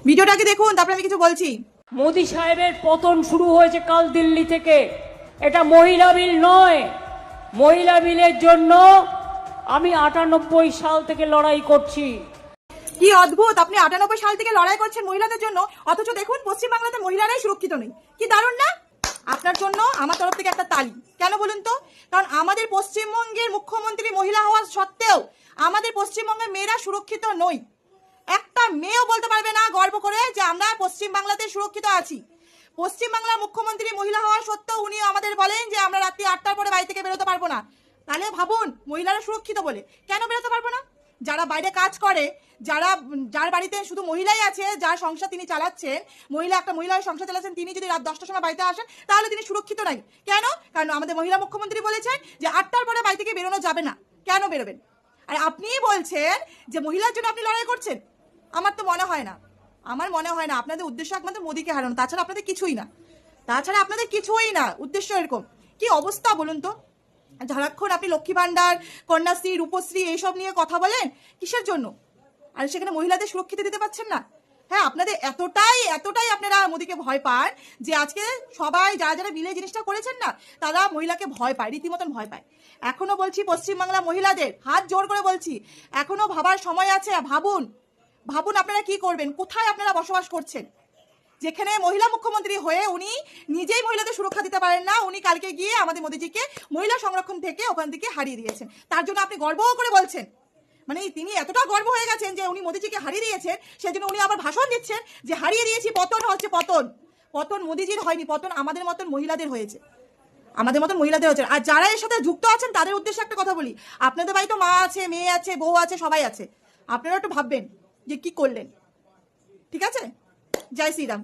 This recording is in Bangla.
ভিডিওটাকে দেখুন, তারপরে আমি কিছু বলছি। মোদি সাহেবের পতন শুরু হয়েছে কাল দিল্লি থেকে। এটা মহিলা বিল নয়। মহিলা বিলের জন্য আমি 98 সাল থেকে লড়াই করছি। কি অদ্ভুত, আপনি 98 সাল থেকে লড়াই করছেন মহিলাদের জন্য, অথচ দেখুন পশ্চিমবাংলাতে মহিলারাই সুরক্ষিত নেই। কি দারুণ না? আপনার জন্য আমার তরফ থেকে একটা তালি। কেন বলুন তো? কারণ আমাদের পশ্চিমবঙ্গের মুখ্যমন্ত্রী মহিলা হওয়া সত্ত্বেও আমাদের পশ্চিমবঙ্গের মেয়েরা সুরক্ষিত নই। একটা মেয়েও বলতে পারবে না গর্ব করে যে আমরা পশ্চিমবাংলাতে সুরক্ষিত আছি। পশ্চিমবাংলার মুখ্যমন্ত্রী মহিলা হওয়া সত্ত্বেও উনি আমাদের বলেন যে আমরা রাত্রি 8টার পরে বাড়ি থেকে বেরোতে পারবো না। তাহলে ভাবুন মহিলারা সুরক্ষিত বলে কেন বেরোতে পারবো না? যারা বাইরে কাজ করে, যার বাড়িতে শুধু মহিলাই আছে, যার সংসার তিনি চালাচ্ছেন, একটা মহিলার সংসার চালাচ্ছেন, তিনি যদি রাত 10টার সময় বাড়িতে আসেন তাহলে তিনি সুরক্ষিত নাই। কেন? কারণ আমাদের মহিলা মুখ্যমন্ত্রী বলেছেন যে 8টার পরে বাড়ি থেকে বেরোনো যাবে না। কেন বেরোবেন? আর আপনিই বলছেন যে মহিলার জন্য আপনি লড়াই করছেন। আমার তো মনে হয় না, আপনাদের উদ্দেশ্য একমাত্র মোদীকে হারানো, তাছাড়া আপনাদের কিছুই না। উদ্দেশ্য এরকম। কি অবস্থা বলুন তো? সারাক্ষণ আপনি লক্ষ্মী ভান্ডার, কন্যাশ্রী, রূপশ্রী এইসব নিয়ে কথা বলেন, কিসের জন্য? আর সেখানে মহিলাদের সুরক্ষিত দিতে পারছেন না। হ্যাঁ, আপনাদের এতটাই আপনারা মোদীকে ভয় পান যে আজকে সবাই যারা মিলে জিনিসটা করেছেন না, তারা মহিলাকে ভয় পায়, রীতিমতন ভয় পায়। এখনো বলছি পশ্চিমবাংলা মহিলাদের হাত জোর করে বলছি, এখনো ভাবার সময় আছে। ভাবুন আপনারা কি করবেন, কোথায় আপনারা বসবাস করছেন। যেখানে মহিলা মুখ্যমন্ত্রী হয়ে উনি নিজেই মহিলাদের সুরক্ষা দিতে পারেন না, উনি কালকে গিয়ে আমাদের মোদীজিকে মহিলা সংরক্ষণ থেকে ওখান থেকে হারিয়ে দিয়েছেন। তার জন্য আপনি গর্ব করে বলছেন, মানে তিনি এতটা গর্ব হয়ে গেছেন যে উনি মোদীজিকে হারিয়ে দিয়েছেন, সেজন্য উনি আবার ভাষণ দিচ্ছেন যে হারিয়ে দিয়েছি। পতন মোদীজির হয়নি, পতন আমাদের মতন মহিলাদের হয়েছে। আর যারা এর সাথে যুক্ত আছেন তাদের উদ্দেশ্যে একটা কথা বলি, আপনাদের বাড়ি তো মা আছে, মেয়ে আছে, বউ আছে, সবাই আছে। আপনারা একটু ভাববেন যে কি করলেন। ঠিক আছে? জয় শ্রীরাম।